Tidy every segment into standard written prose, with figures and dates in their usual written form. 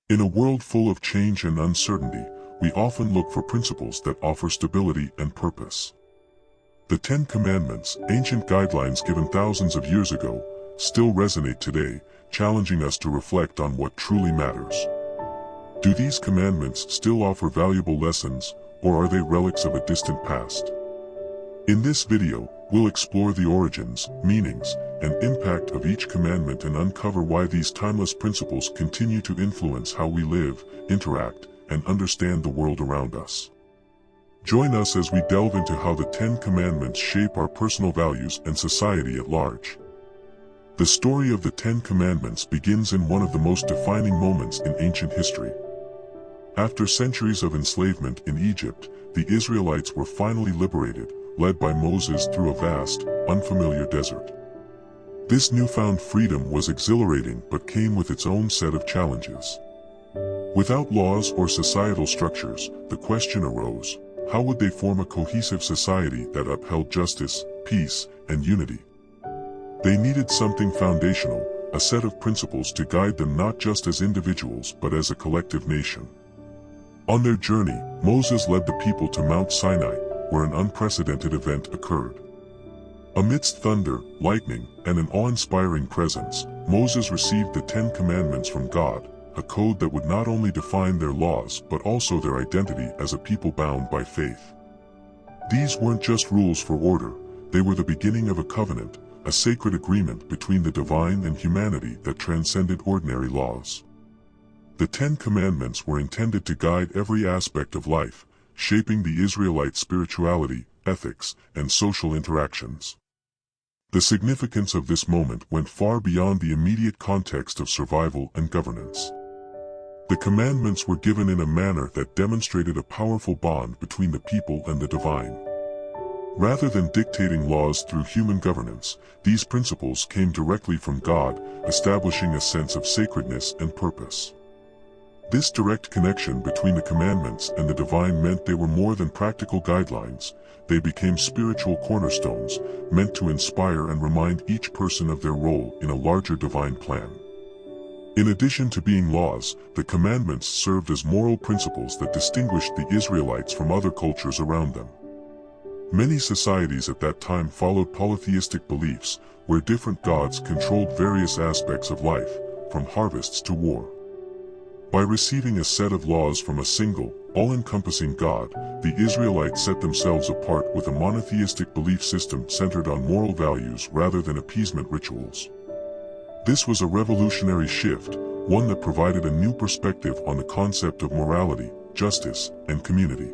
In a world full of change and uncertainty, we often look for principles that offer stability and purpose. The Ten Commandments, ancient guidelines given thousands of years ago, still resonate today, challenging us to reflect on what truly matters. Do these commandments still offer valuable lessons, or are they relics of a distant past? In this video, we'll explore the origins, meanings, and impact of each commandment and uncover why these timeless principles continue to influence how we live, interact, and understand the world around us. Join us as we delve into how the Ten Commandments shape our personal values and society at large. The story of the Ten Commandments begins in one of the most defining moments in ancient history. After centuries of enslavement in Egypt, the Israelites were finally liberated, led by Moses through a vast, unfamiliar desert. This newfound freedom was exhilarating but came with its own set of challenges. Without laws or societal structures, the question arose, how would they form a cohesive society that upheld justice, peace, and unity? They needed something foundational, a set of principles to guide them not just as individuals but as a collective nation. On their journey, Moses led the people to Mount Sinai, where an unprecedented event occurred. Amidst thunder, lightning, and an awe-inspiring presence, Moses received the Ten Commandments from God, a code that would not only define their laws but also their identity as a people bound by faith. These weren't just rules for order, they were the beginning of a covenant, a sacred agreement between the divine and humanity that transcended ordinary laws. The Ten Commandments were intended to guide every aspect of life, shaping the Israelite spirituality, ethics, and social interactions. The significance of this moment went far beyond the immediate context of survival and governance. The commandments were given in a manner that demonstrated a powerful bond between the people and the divine. Rather than dictating laws through human governance, these principles came directly from God, establishing a sense of sacredness and purpose. This direct connection between the commandments and the divine meant they were more than practical guidelines. They became spiritual cornerstones, meant to inspire and remind each person of their role in a larger divine plan. In addition to being laws, the commandments served as moral principles that distinguished the Israelites from other cultures around them. Many societies at that time followed polytheistic beliefs, where different gods controlled various aspects of life, from harvests to war. By receiving a set of laws from a single, all-encompassing God, the Israelites set themselves apart with a monotheistic belief system centered on moral values rather than appeasement rituals. This was a revolutionary shift, one that provided a new perspective on the concept of morality, justice, and community.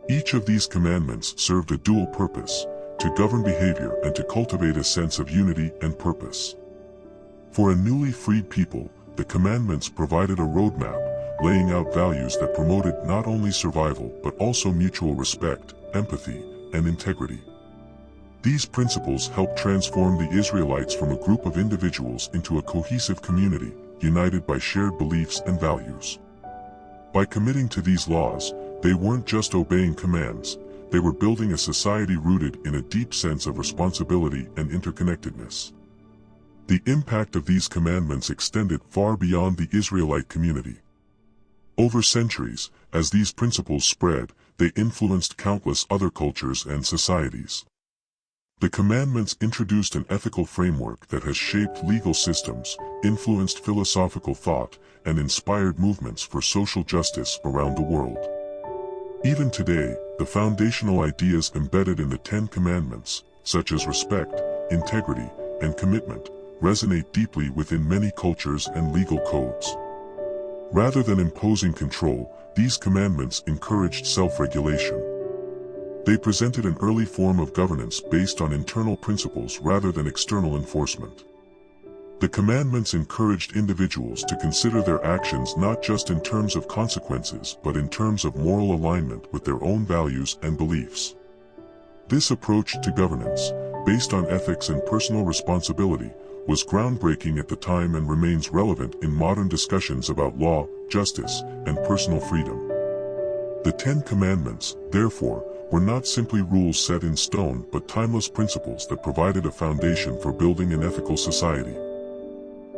Each of these commandments served a dual purpose, to govern behavior and to cultivate a sense of unity and purpose. For a newly freed people, the commandments provided a roadmap, laying out values that promoted not only survival but also mutual respect, empathy, and integrity. These principles helped transform the Israelites from a group of individuals into a cohesive community, united by shared beliefs and values. By committing to these laws, they weren't just obeying commands, they were building a society rooted in a deep sense of responsibility and interconnectedness. The impact of these commandments extended far beyond the Israelite community. Over centuries, as these principles spread, they influenced countless other cultures and societies. The commandments introduced an ethical framework that has shaped legal systems, influenced philosophical thought, and inspired movements for social justice around the world. Even today, the foundational ideas embedded in the Ten Commandments, such as respect, integrity, and commitment, resonate deeply within many cultures and legal codes. Rather than imposing control, these commandments encouraged self-regulation. They presented an early form of governance based on internal principles rather than external enforcement. The commandments encouraged individuals to consider their actions not just in terms of consequences but in terms of moral alignment with their own values and beliefs. This approach to governance, based on ethics and personal responsibility, was groundbreaking at the time and remains relevant in modern discussions about law, justice, and personal freedom. The Ten Commandments, therefore, were not simply rules set in stone but timeless principles that provided a foundation for building an ethical society.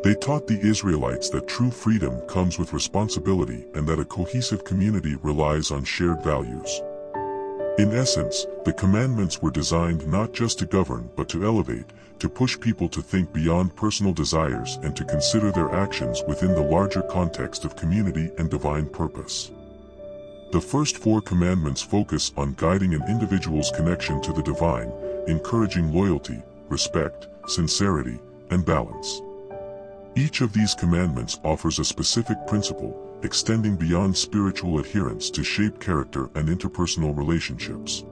They taught the Israelites that true freedom comes with responsibility and that a cohesive community relies on shared values. In essence, the commandments were designed not just to govern but to elevate, to push people to think beyond personal desires and to consider their actions within the larger context of community and divine purpose. The first 4 commandments focus on guiding an individual's connection to the divine, encouraging loyalty, respect, sincerity, and balance. Each of these commandments offers a specific principle, extending beyond spiritual adherence to shape character and interpersonal relationships.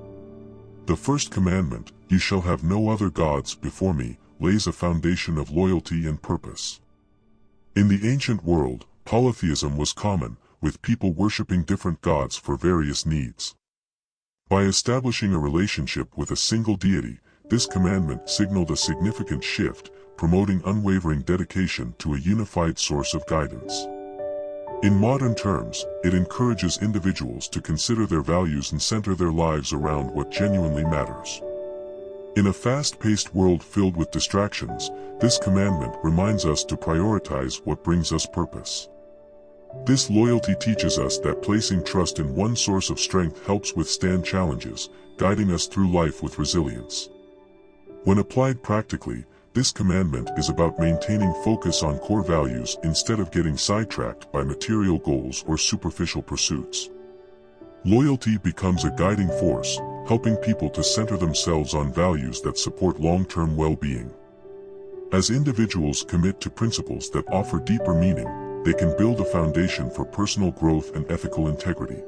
The first commandment, "You shall have no other gods before me," lays a foundation of loyalty and purpose. In the ancient world, polytheism was common, with people worshipping different gods for various needs. By establishing a relationship with a single deity, this commandment signaled a significant shift, promoting unwavering dedication to a unified source of guidance. In modern terms, it encourages individuals to consider their values and center their lives around what genuinely matters. In a fast-paced world filled with distractions, this commandment reminds us to prioritize what brings us purpose. This loyalty teaches us that placing trust in one source of strength helps withstand challenges, guiding us through life with resilience. When applied practically, this commandment is about maintaining focus on core values instead of getting sidetracked by material goals or superficial pursuits. Loyalty becomes a guiding force, helping people to center themselves on values that support long-term well-being. As individuals commit to principles that offer deeper meaning, they can build a foundation for personal growth and ethical integrity.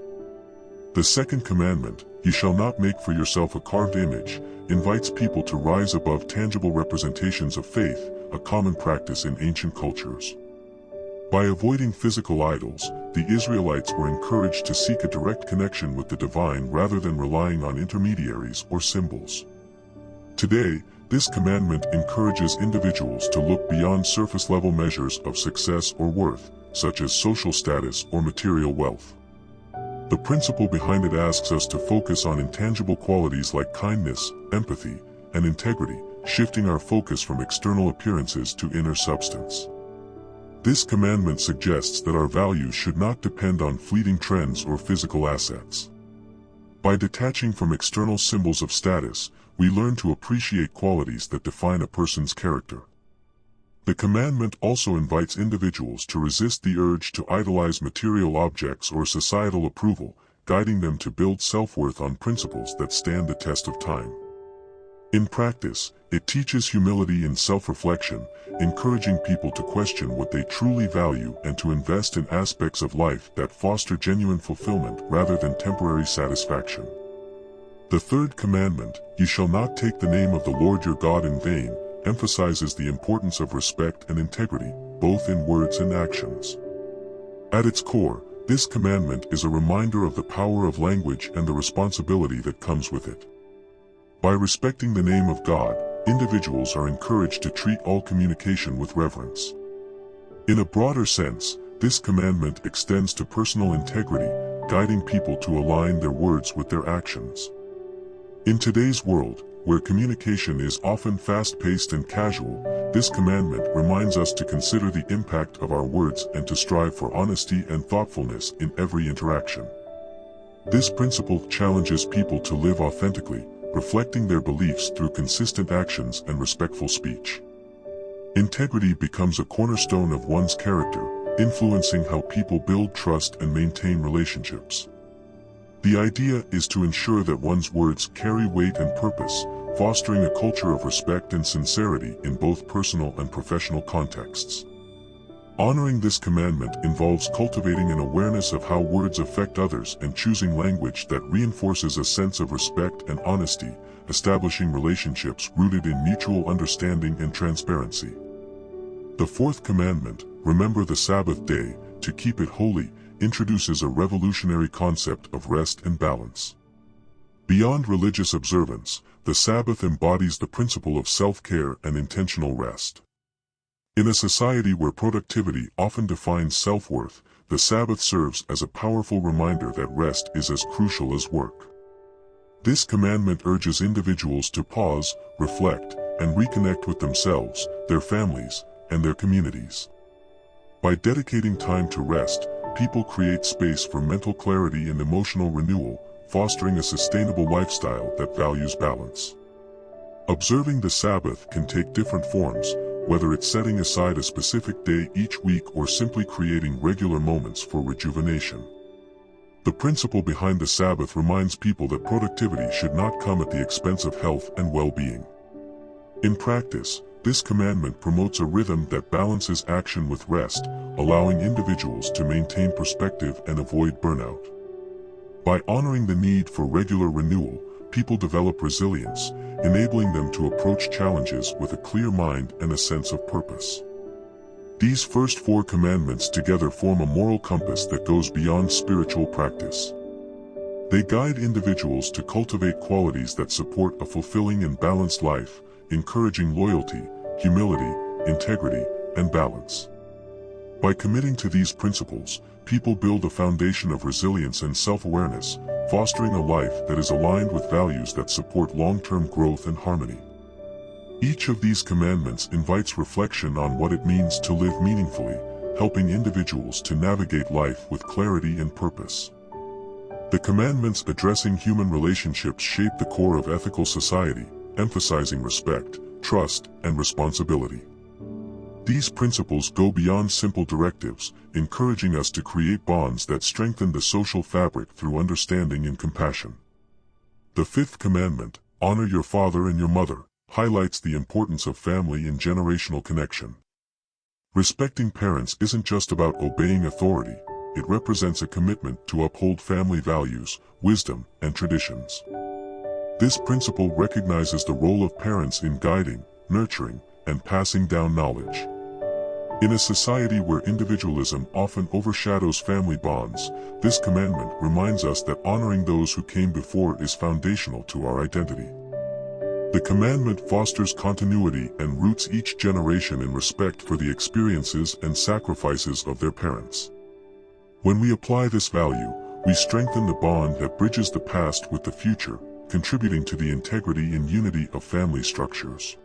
The second commandment, "You shall not make for yourself a carved image," invites people to rise above tangible representations of faith, a common practice in ancient cultures. By avoiding physical idols, the Israelites were encouraged to seek a direct connection with the divine rather than relying on intermediaries or symbols. Today, this commandment encourages individuals to look beyond surface-level measures of success or worth, such as social status or material wealth. The principle behind it asks us to focus on intangible qualities like kindness, empathy, and integrity, shifting our focus from external appearances to inner substance. This commandment suggests that our values should not depend on fleeting trends or physical assets. By detaching from external symbols of status, we learn to appreciate qualities that define a person's character. The commandment also invites individuals to resist the urge to idolize material objects or societal approval, guiding them to build self-worth on principles that stand the test of time. In practice, it teaches humility and self-reflection, encouraging people to question what they truly value and to invest in aspects of life that foster genuine fulfillment rather than temporary satisfaction. The third commandment, "You shall not take the name of the Lord your God in vain," emphasizes the importance of respect and integrity, both in words and actions. At its core, this commandment is a reminder of the power of language and the responsibility that comes with it. By respecting the name of God, individuals are encouraged to treat all communication with reverence. In a broader sense, this commandment extends to personal integrity, guiding people to align their words with their actions. In today's world, where communication is often fast-paced and casual, this commandment reminds us to consider the impact of our words and to strive for honesty and thoughtfulness in every interaction. This principle challenges people to live authentically, reflecting their beliefs through consistent actions and respectful speech. Integrity becomes a cornerstone of one's character, influencing how people build trust and maintain relationships. The idea is to ensure that one's words carry weight and purpose, fostering a culture of respect and sincerity in both personal and professional contexts. Honoring this commandment involves cultivating an awareness of how words affect others and choosing language that reinforces a sense of respect and honesty, establishing relationships rooted in mutual understanding and transparency. The fourth commandment, "Remember the Sabbath day, to keep it holy," introduces a revolutionary concept of rest and balance. Beyond religious observance, the Sabbath embodies the principle of self-care and intentional rest. In a society where productivity often defines self-worth, the Sabbath serves as a powerful reminder that rest is as crucial as work. This commandment urges individuals to pause, reflect, and reconnect with themselves, their families, and their communities. By dedicating time to rest, people create space for mental clarity and emotional renewal, fostering a sustainable lifestyle that values balance. Observing the Sabbath can take different forms, whether it's setting aside a specific day each week or simply creating regular moments for rejuvenation. The principle behind the Sabbath reminds people that productivity should not come at the expense of health and well-being. In practice, this commandment promotes a rhythm that balances action with rest, allowing individuals to maintain perspective and avoid burnout. By honoring the need for regular renewal, people develop resilience, enabling them to approach challenges with a clear mind and a sense of purpose. These first 4 commandments together form a moral compass that goes beyond spiritual practice. They guide individuals to cultivate qualities that support a fulfilling and balanced life, encouraging loyalty, humility, integrity, and balance. By committing to these principles, people build a foundation of resilience and self-awareness, fostering a life that is aligned with values that support long-term growth and harmony. Each of these commandments invites reflection on what it means to live meaningfully, helping individuals to navigate life with clarity and purpose. The commandments addressing human relationships shape the core of ethical society, emphasizing respect, trust, and responsibility. These principles go beyond simple directives, encouraging us to create bonds that strengthen the social fabric through understanding and compassion. The 5th commandment, honor your father and your mother, highlights the importance of family and generational connection. Respecting parents isn't just about obeying authority, it represents a commitment to uphold family values, wisdom, and traditions. This principle recognizes the role of parents in guiding, nurturing, and passing down knowledge. In a society where individualism often overshadows family bonds, this commandment reminds us that honoring those who came before is foundational to our identity. The commandment fosters continuity and roots each generation in respect for the experiences and sacrifices of their parents. When we apply this value, we strengthen the bond that bridges the past with the future, contributing to the integrity and unity of family structures.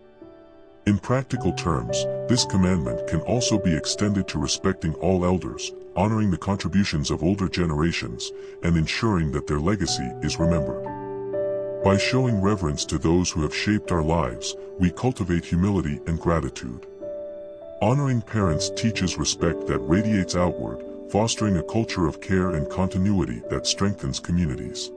In practical terms, this commandment can also be extended to respecting all elders, honoring the contributions of older generations, and ensuring that their legacy is remembered. By showing reverence to those who have shaped our lives, we cultivate humility and gratitude. Honoring parents teaches respect that radiates outward, fostering a culture of care and continuity that strengthens communities.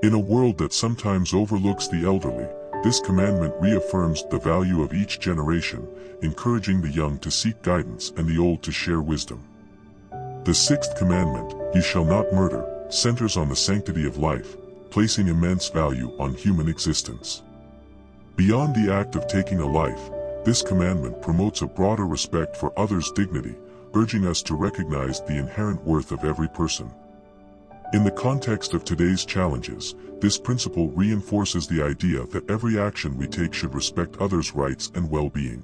In a world that sometimes overlooks the elderly, this commandment reaffirms the value of each generation, encouraging the young to seek guidance and the old to share wisdom. The 6th commandment, you shall not murder, centers on the sanctity of life, placing immense value on human existence. Beyond the act of taking a life, this commandment promotes a broader respect for others' dignity, urging us to recognize the inherent worth of every person. In the context of today's challenges, this principle reinforces the idea that every action we take should respect others' rights and well-being.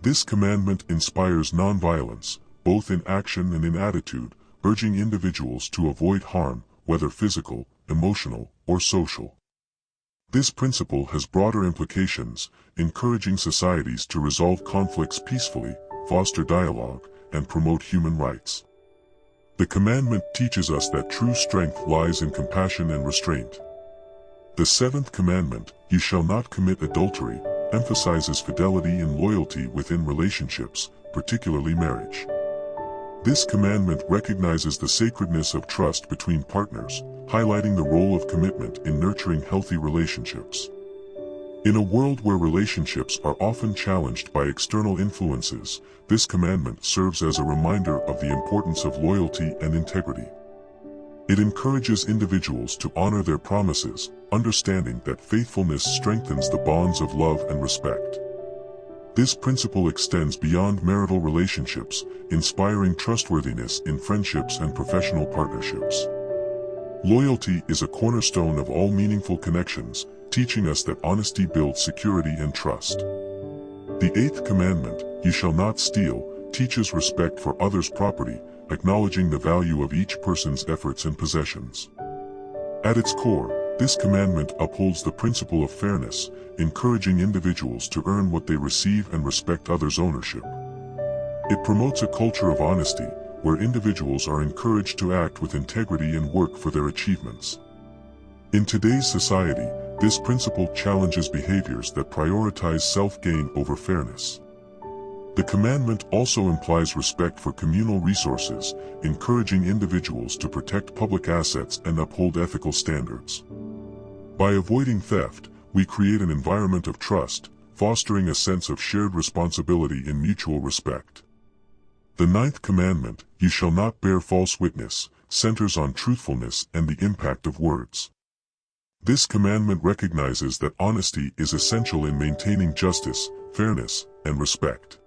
This commandment inspires nonviolence, both in action and in attitude, urging individuals to avoid harm, whether physical, emotional, or social. This principle has broader implications, encouraging societies to resolve conflicts peacefully, foster dialogue, and promote human rights. The commandment teaches us that true strength lies in compassion and restraint. The 7th commandment, you shall not commit adultery, emphasizes fidelity and loyalty within relationships, particularly marriage. This commandment recognizes the sacredness of trust between partners, highlighting the role of commitment in nurturing healthy relationships. In a world where relationships are often challenged by external influences, this commandment serves as a reminder of the importance of loyalty and integrity. It encourages individuals to honor their promises, understanding that faithfulness strengthens the bonds of love and respect. This principle extends beyond marital relationships, inspiring trustworthiness in friendships and professional partnerships. Loyalty is a cornerstone of all meaningful connections, teaching us that honesty builds security and trust. The 8th commandment, you shall not steal, teaches respect for others' property, acknowledging the value of each person's efforts and possessions. At its core, this commandment upholds the principle of fairness, encouraging individuals to earn what they receive and respect others' ownership. It promotes a culture of honesty, where individuals are encouraged to act with integrity and work for their achievements. In today's society, this principle challenges behaviors that prioritize self-gain over fairness. The commandment also implies respect for communal resources, encouraging individuals to protect public assets and uphold ethical standards. By avoiding theft, we create an environment of trust, fostering a sense of shared responsibility and mutual respect. The ninth commandment, "You shall not bear false witness," centers on truthfulness and the impact of words. This commandment recognizes that honesty is essential in maintaining justice, fairness, and respect.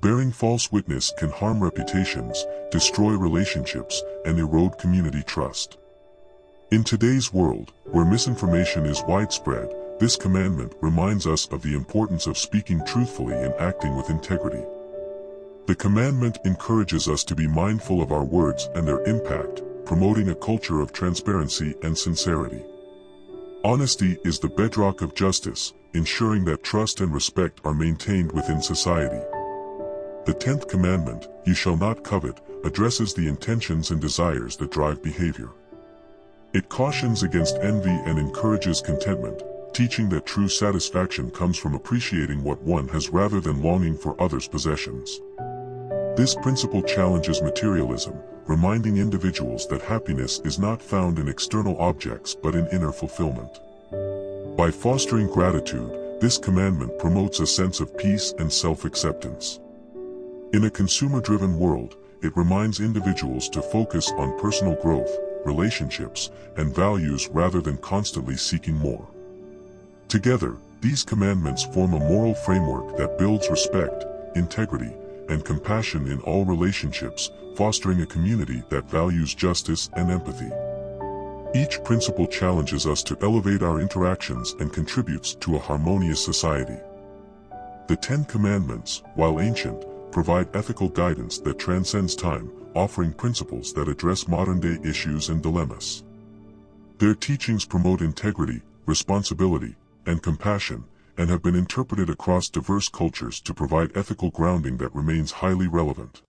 Bearing false witness can harm reputations, destroy relationships, and erode community trust. In today's world, where misinformation is widespread, this commandment reminds us of the importance of speaking truthfully and acting with integrity. The commandment encourages us to be mindful of our words and their impact, promoting a culture of transparency and sincerity. Honesty is the bedrock of justice, ensuring that trust and respect are maintained within society. The 10th commandment, "You shall not covet," addresses the intentions and desires that drive behavior. It cautions against envy and encourages contentment, teaching that true satisfaction comes from appreciating what one has rather than longing for others' possessions. This principle challenges materialism, reminding individuals that happiness is not found in external objects but in inner fulfillment. By fostering gratitude, this commandment promotes a sense of peace and self-acceptance. In a consumer-driven world, it reminds individuals to focus on personal growth, relationships, and values rather than constantly seeking more. Together, these commandments form a moral framework that builds respect, integrity, and compassion in all relationships, fostering a community that values justice and empathy. Each principle challenges us to elevate our interactions and contributes to a harmonious society. The 10 Commandments, while ancient, provide ethical guidance that transcends time, offering principles that address modern-day issues and dilemmas. Their teachings promote integrity, responsibility, and compassion, and have been interpreted across diverse cultures to provide ethical grounding that remains highly relevant.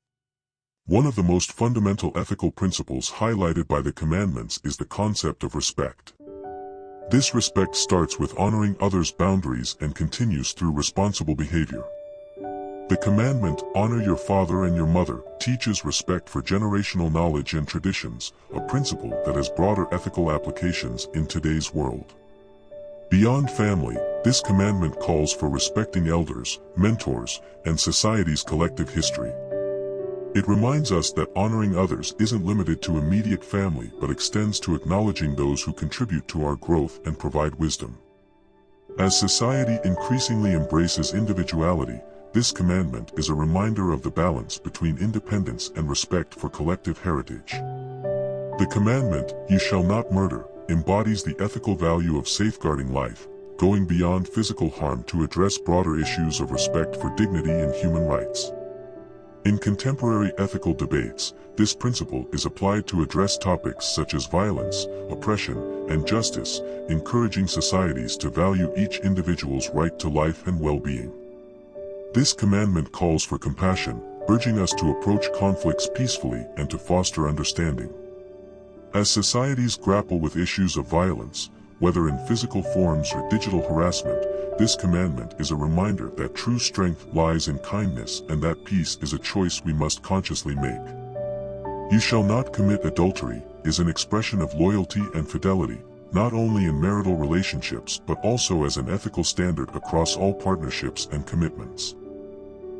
One of the most fundamental ethical principles highlighted by the commandments is the concept of respect. This respect starts with honoring others' boundaries and continues through responsible behavior. The commandment, "Honor your father and your mother," teaches respect for generational knowledge and traditions, a principle that has broader ethical applications in today's world. Beyond family, this commandment calls for respecting elders, mentors, and society's collective history. It reminds us that honoring others isn't limited to immediate family but extends to acknowledging those who contribute to our growth and provide wisdom. As society increasingly embraces individuality, this commandment is a reminder of the balance between independence and respect for collective heritage. The commandment, "You shall not murder," embodies the ethical value of safeguarding life, going beyond physical harm to address broader issues of respect for dignity and human rights. In contemporary ethical debates, this principle is applied to address topics such as violence, oppression, and justice, encouraging societies to value each individual's right to life and well-being. This commandment calls for compassion, urging us to approach conflicts peacefully and to foster understanding. As societies grapple with issues of violence, whether in physical forms or digital harassment, this commandment is a reminder that true strength lies in kindness and that peace is a choice we must consciously make. "You shall not commit adultery" is an expression of loyalty and fidelity, not only in marital relationships but also as an ethical standard across all partnerships and commitments.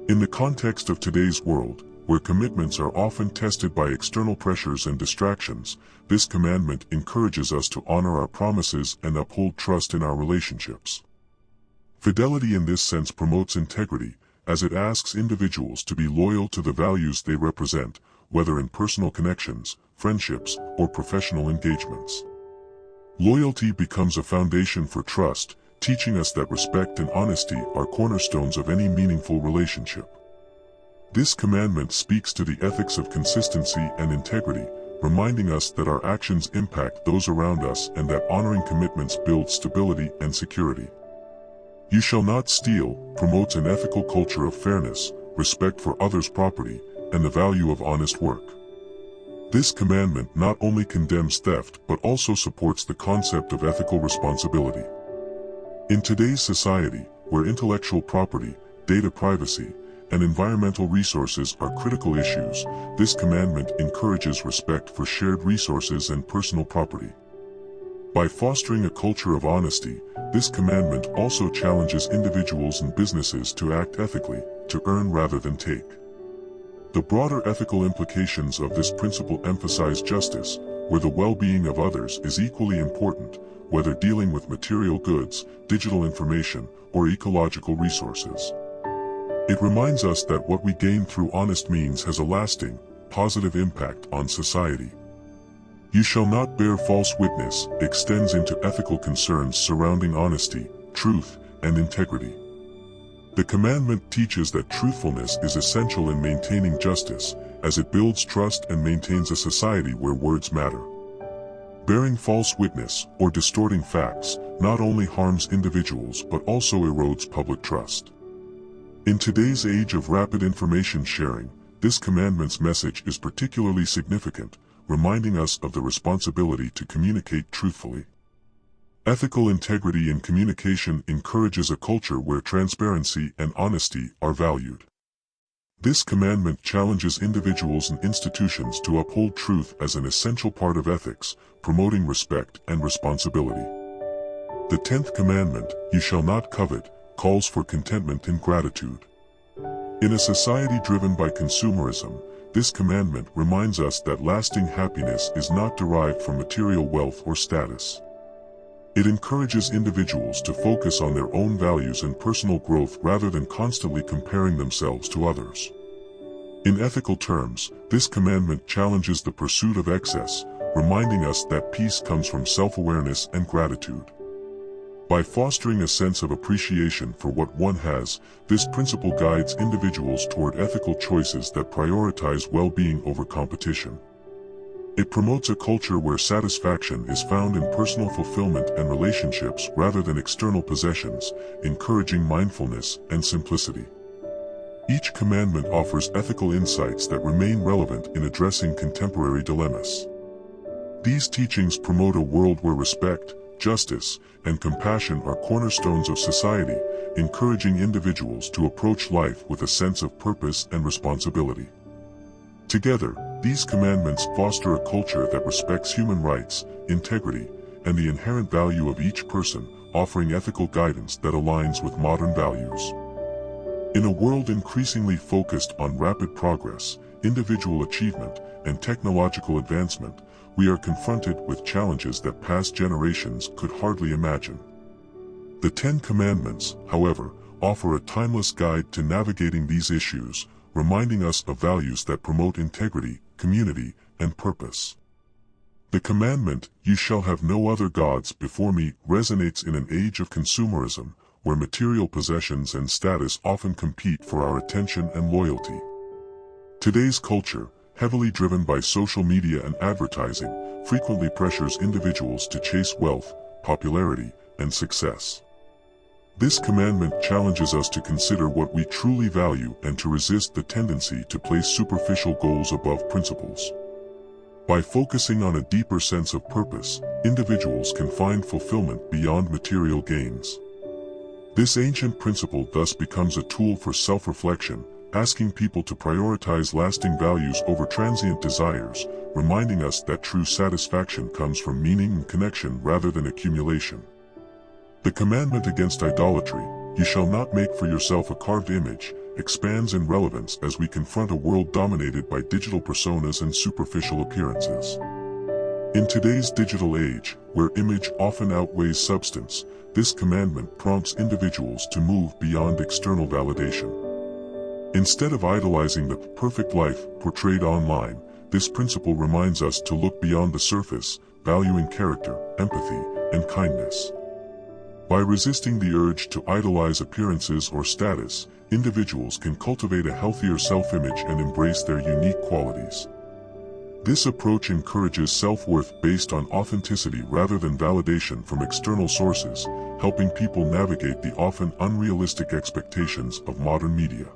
In the context of today's world, where commitments are often tested by external pressures and distractions, this commandment encourages us to honor our promises and uphold trust in our relationships. Fidelity in this sense promotes integrity, as it asks individuals to be loyal to the values they represent, whether in personal connections, friendships, or professional engagements. Loyalty becomes a foundation for trust, teaching us that respect and honesty are cornerstones of any meaningful relationship. This commandment speaks to the ethics of consistency and integrity, reminding us that our actions impact those around us and that honoring commitments builds stability and security. You shall not steal promotes an ethical culture of fairness, respect for others' property, and the value of honest work. This commandment not only condemns theft but also supports the concept of ethical responsibility. In today's society, where intellectual property, data privacy, and environmental resources are critical issues, this commandment encourages respect for shared resources and personal property. By fostering a culture of honesty, this commandment also challenges individuals and businesses to act ethically, to earn rather than take. The broader ethical implications of this principle emphasize justice, where the well-being of others is equally important, whether dealing with material goods, digital information, or ecological resources. It reminds us that what we gain through honest means has a lasting, positive impact on society. You shall not bear false witness extends into ethical concerns surrounding honesty, truth, and integrity. The commandment teaches that truthfulness is essential in maintaining justice, as it builds trust and maintains a society where words matter. Bearing false witness, or distorting facts, not only harms individuals but also erodes public trust. In today's age of rapid information sharing, this commandment's message is particularly significant, reminding us of the responsibility to communicate truthfully. Ethical integrity in communication encourages a culture where transparency and honesty are valued. This commandment challenges individuals and institutions to uphold truth as an essential part of ethics, promoting respect and responsibility. The 10th commandment, "You shall not covet," calls for contentment and gratitude. In a society driven by consumerism, this commandment reminds us that lasting happiness is not derived from material wealth or status. It encourages individuals to focus on their own values and personal growth rather than constantly comparing themselves to others. In ethical terms, this commandment challenges the pursuit of excess, reminding us that peace comes from self-awareness and gratitude. By fostering a sense of appreciation for what one has, this principle guides individuals toward ethical choices that prioritize well-being over competition. It promotes a culture where satisfaction is found in personal fulfillment and relationships rather than external possessions, encouraging mindfulness and simplicity. Each commandment offers ethical insights that remain relevant in addressing contemporary dilemmas. These teachings promote a world where respect, justice, and compassion are cornerstones of society, encouraging individuals to approach life with a sense of purpose and responsibility. Together, these commandments foster a culture that respects human rights, integrity, and the inherent value of each person, offering ethical guidance that aligns with modern values. In a world increasingly focused on rapid progress, individual achievement, and technological advancement, we are confronted with challenges that past generations could hardly imagine. The 10 Commandments, however, offer a timeless guide to navigating these issues, reminding us of values that promote integrity, community, and purpose. The commandment, "You shall have no other gods before me," resonates in an age of consumerism, where material possessions and status often compete for our attention and loyalty. Today's culture, heavily driven by social media and advertising, frequently pressures individuals to chase wealth, popularity, and success. This commandment challenges us to consider what we truly value and to resist the tendency to place superficial goals above principles. By focusing on a deeper sense of purpose, individuals can find fulfillment beyond material gains. This ancient principle thus becomes a tool for self-reflection, asking people to prioritize lasting values over transient desires, reminding us that true satisfaction comes from meaning and connection rather than accumulation. The commandment against idolatry, "You shall not make for yourself a carved image," expands in relevance as we confront a world dominated by digital personas and superficial appearances. In today's digital age, where image often outweighs substance, this commandment prompts individuals to move beyond external validation. Instead of idolizing the perfect life portrayed online, this principle reminds us to look beyond the surface, valuing character, empathy, and kindness. By resisting the urge to idolize appearances or status, individuals can cultivate a healthier self-image and embrace their unique qualities. This approach encourages self-worth based on authenticity rather than validation from external sources, helping people navigate the often unrealistic expectations of modern media.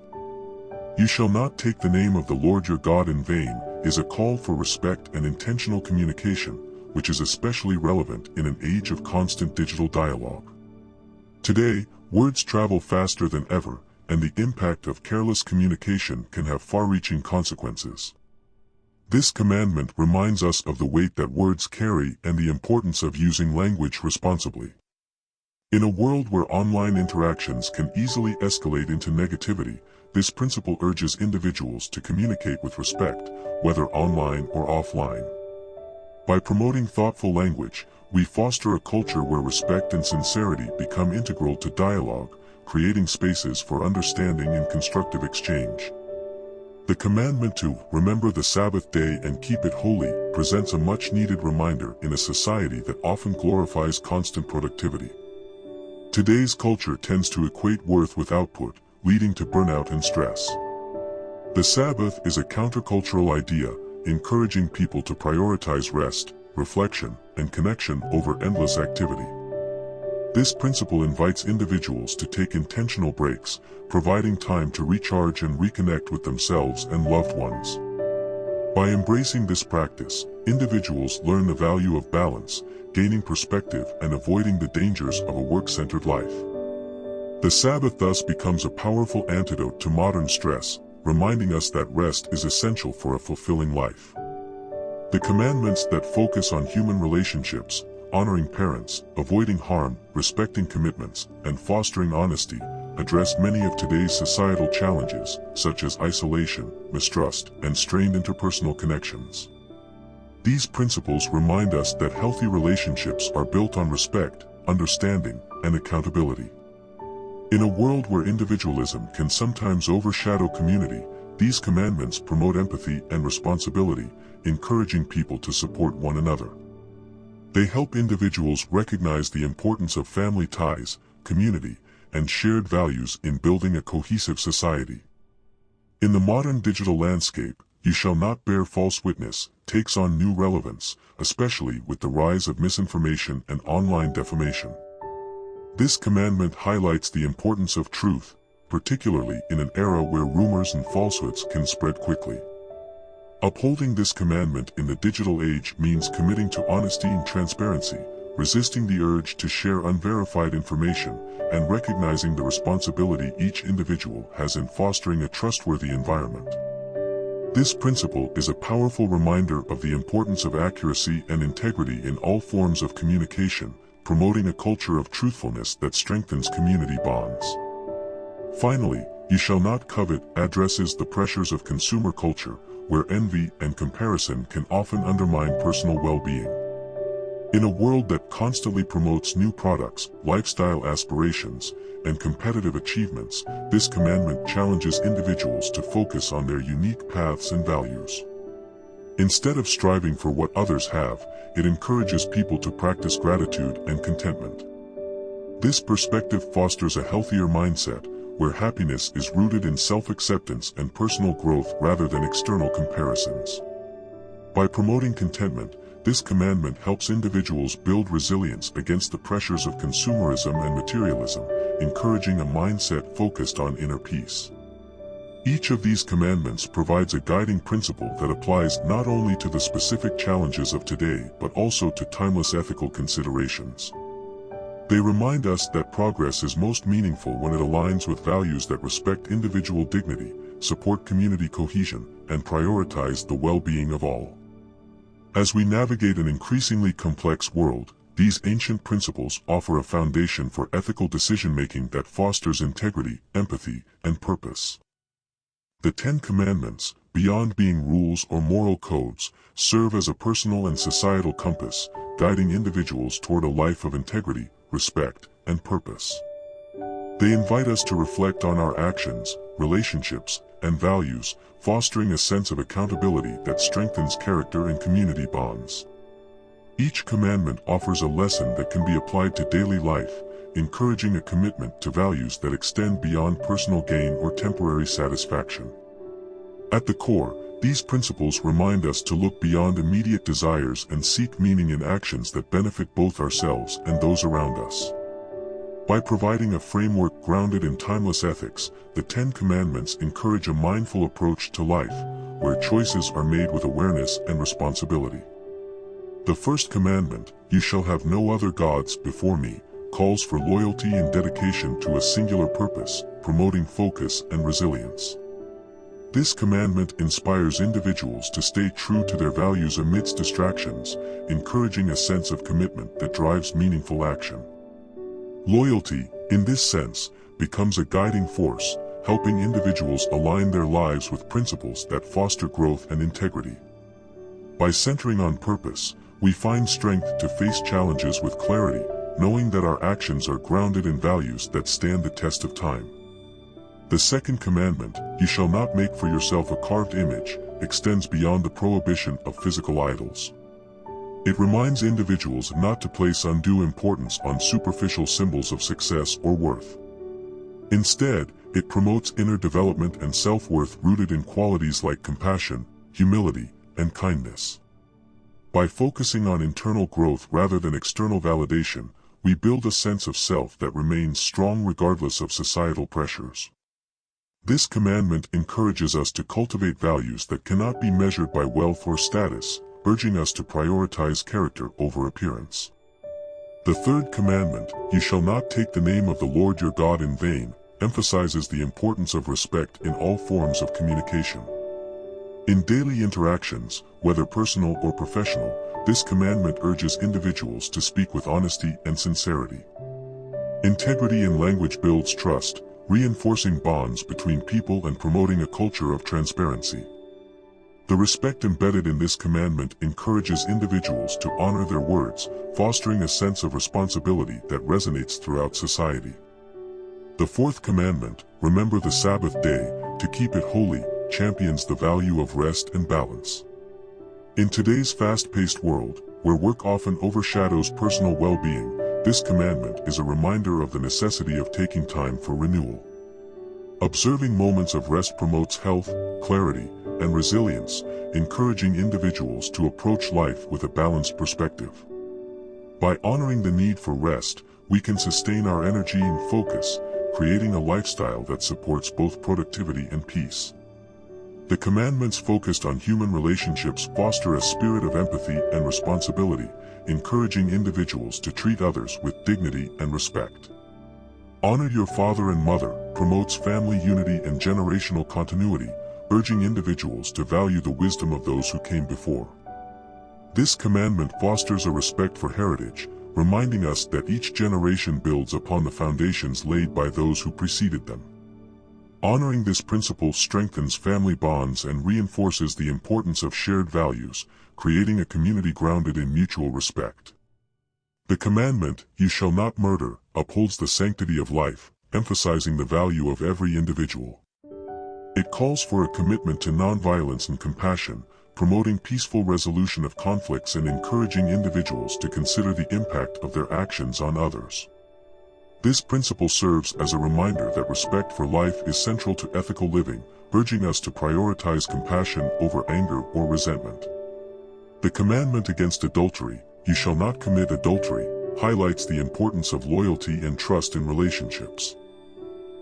"You shall not take the name of the Lord your God in vain" is a call for respect and intentional communication, which is especially relevant in an age of constant digital dialogue. Today, words travel faster than ever, and the impact of careless communication can have far-reaching consequences. This commandment reminds us of the weight that words carry and the importance of using language responsibly. In a world where online interactions can easily escalate into negativity, this principle urges individuals to communicate with respect, whether online or offline. By promoting thoughtful language, we foster a culture where respect and sincerity become integral to dialogue, creating spaces for understanding and constructive exchange. The commandment to remember the Sabbath day and keep it holy presents a much-needed reminder in a society that often glorifies constant productivity. Today's culture tends to equate worth with output, leading to burnout and stress. The Sabbath is a countercultural idea, encouraging people to prioritize rest, reflection, and connection over endless activity. This principle invites individuals to take intentional breaks, providing time to recharge and reconnect with themselves and loved ones. By embracing this practice, individuals learn the value of balance, gaining perspective and avoiding the dangers of a work-centered life. The Sabbath thus becomes a powerful antidote to modern stress, reminding us that rest is essential for a fulfilling life. The commandments that focus on human relationships, honoring parents, avoiding harm, respecting commitments, and fostering honesty, address many of today's societal challenges, such as isolation, mistrust, and strained interpersonal connections. These principles remind us that healthy relationships are built on respect, understanding, and accountability. In a world where individualism can sometimes overshadow community, these commandments promote empathy and responsibility, encouraging people to support one another. They help individuals recognize the importance of family ties, community, and shared values in building a cohesive society. In the modern digital landscape, "You shall not bear false witness" takes on new relevance, especially with the rise of misinformation and online defamation. This commandment highlights the importance of truth, particularly in an era where rumors and falsehoods can spread quickly. Upholding this commandment in the digital age means committing to honesty and transparency, resisting the urge to share unverified information, and recognizing the responsibility each individual has in fostering a trustworthy environment. This principle is a powerful reminder of the importance of accuracy and integrity in all forms of communication, promoting a culture of truthfulness that strengthens community bonds. Finally, "You shall not covet" addresses the pressures of consumer culture, where envy and comparison can often undermine personal well-being. In a world that constantly promotes new products, lifestyle aspirations, and competitive achievements, this commandment challenges individuals to focus on their unique paths and values. Instead of striving for what others have, it encourages people to practice gratitude and contentment. This perspective fosters a healthier mindset, where happiness is rooted in self-acceptance and personal growth rather than external comparisons. By promoting contentment, this commandment helps individuals build resilience against the pressures of consumerism and materialism, encouraging a mindset focused on inner peace. Each of these commandments provides a guiding principle that applies not only to the specific challenges of today but also to timeless ethical considerations. They remind us that progress is most meaningful when it aligns with values that respect individual dignity, support community cohesion, and prioritize the well-being of all. As we navigate an increasingly complex world, these ancient principles offer a foundation for ethical decision-making that fosters integrity, empathy, and purpose. The Ten Commandments, beyond being rules or moral codes, serve as a personal and societal compass, guiding individuals toward a life of integrity, respect, and purpose. They invite us to reflect on our actions, relationships, and values, fostering a sense of accountability that strengthens character and community bonds. Each commandment offers a lesson that can be applied to daily life, encouraging a commitment to values that extend beyond personal gain or temporary satisfaction. At the core, These principles remind us to look beyond immediate desires and seek meaning in actions that benefit both ourselves and those around us. By providing a framework grounded in timeless ethics, the Ten Commandments encourage a mindful approach to life, where choices are made with awareness and responsibility. The first commandment, "You shall have no other gods before me," calls for loyalty and dedication to a singular purpose, promoting focus and resilience. This commandment inspires individuals to stay true to their values amidst distractions, encouraging a sense of commitment that drives meaningful action. Loyalty, in this sense, becomes a guiding force, helping individuals align their lives with principles that foster growth and integrity. By centering on purpose, we find strength to face challenges with clarity, knowing that our actions are grounded in values that stand the test of time. The second commandment, "You shall not make for yourself a carved image," extends beyond the prohibition of physical idols. It reminds individuals not to place undue importance on superficial symbols of success or worth. Instead, it promotes inner development and self-worth rooted in qualities like compassion, humility, and kindness. By focusing on internal growth rather than external validation, we build a sense of self that remains strong regardless of societal pressures. This commandment encourages us to cultivate values that cannot be measured by wealth or status, urging us to prioritize character over appearance. The third commandment, "You shall not take the name of the Lord your God in vain," emphasizes the importance of respect in all forms of communication. In daily interactions, whether personal or professional, this commandment urges individuals to speak with honesty and sincerity. Integrity in language builds trust, reinforcing bonds between people and promoting a culture of transparency. The respect embedded in this commandment encourages individuals to honor their words, fostering a sense of responsibility that resonates throughout society. The fourth commandment, "Remember the Sabbath day, to keep it holy," champions the value of rest and balance. In today's fast-paced world, where work often overshadows personal well-being, this commandment is a reminder of the necessity of taking time for renewal. Observing moments of rest promotes health, clarity, and resilience, encouraging individuals to approach life with a balanced perspective. By honoring the need for rest, we can sustain our energy and focus, creating a lifestyle that supports both productivity and peace. The commandments focused on human relationships foster a spirit of empathy and responsibility, encouraging individuals to treat others with dignity and respect. Honor your father and mother promotes family unity and generational continuity, urging individuals to value the wisdom of those who came before. This commandment fosters a respect for heritage, reminding us that each generation builds upon the foundations laid by those who preceded them. Honoring this principle strengthens family bonds and reinforces the importance of shared values, creating a community grounded in mutual respect. The commandment, "You shall not murder," upholds the sanctity of life, emphasizing the value of every individual. It calls for a commitment to nonviolence and compassion, promoting peaceful resolution of conflicts and encouraging individuals to consider the impact of their actions on others. This principle serves as a reminder that respect for life is central to ethical living, urging us to prioritize compassion over anger or resentment. The commandment against adultery, "You shall not commit adultery," highlights the importance of loyalty and trust in relationships.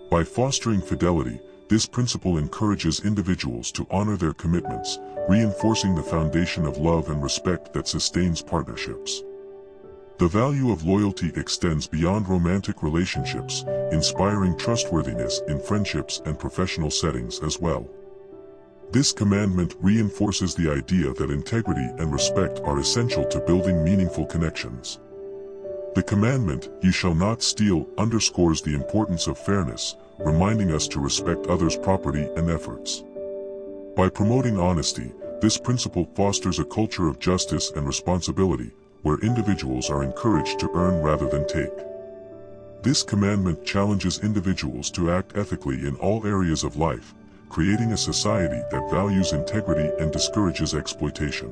By fostering fidelity, this principle encourages individuals to honor their commitments, reinforcing the foundation of love and respect that sustains partnerships. The value of loyalty extends beyond romantic relationships, inspiring trustworthiness in friendships and professional settings as well. This commandment reinforces the idea that integrity and respect are essential to building meaningful connections. The commandment, "You shall not steal," underscores the importance of fairness, reminding us to respect others' property and efforts. By promoting honesty, this principle fosters a culture of justice and responsibility, where individuals are encouraged to earn rather than take. This commandment challenges individuals to act ethically in all areas of life, creating a society that values integrity and discourages exploitation.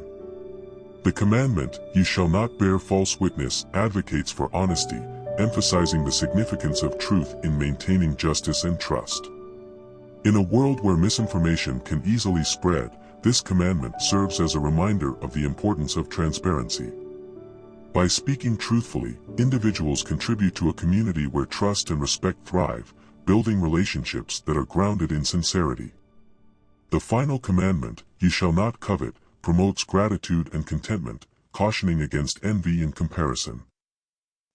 The commandment, "You shall not bear false witness," advocates for honesty, emphasizing the significance of truth in maintaining justice and trust. In a world where misinformation can easily spread, this commandment serves as a reminder of the importance of transparency. By speaking truthfully, individuals contribute to a community where trust and respect thrive, building relationships that are grounded in sincerity. The final commandment, "You shall not covet," promotes gratitude and contentment, cautioning against envy and comparison.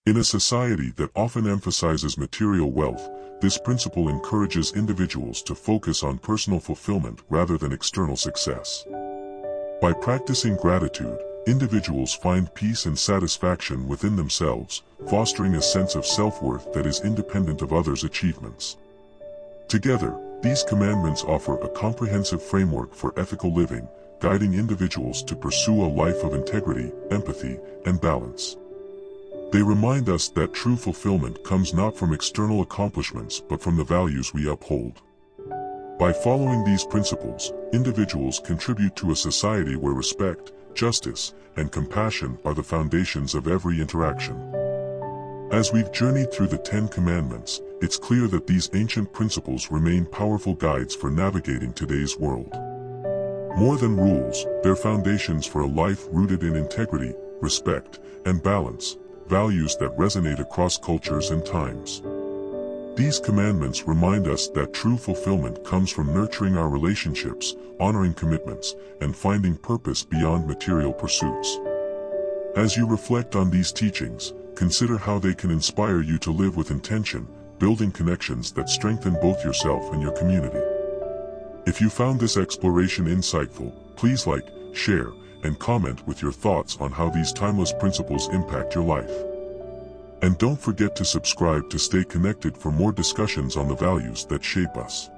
In a society that often emphasizes material wealth, this principle encourages individuals to focus on personal fulfillment rather than external success. By practicing gratitude, individuals find peace and satisfaction within themselves, fostering a sense of self-worth that is independent of others' achievements. Together, these commandments offer a comprehensive framework for ethical living, guiding individuals to pursue a life of integrity, empathy, and balance. They remind us that true fulfillment comes not from external accomplishments but from the values we uphold. By following these principles, individuals contribute to a society where respect, justice, and compassion are the foundations of every interaction. As we've journeyed through the 10 Commandments, it's clear that these ancient principles remain powerful guides for navigating today's world. More than rules, they're foundations for a life rooted in integrity, respect, and balance, values that resonate across cultures and times. These commandments remind us that true fulfillment comes from nurturing our relationships, honoring commitments, and finding purpose beyond material pursuits. As you reflect on these teachings, consider how they can inspire you to live with intention, building connections that strengthen both yourself and your community. If you found this exploration insightful, please like, share, and comment with your thoughts on how these timeless principles impact your life. And don't forget to subscribe to stay connected for more discussions on the values that shape us.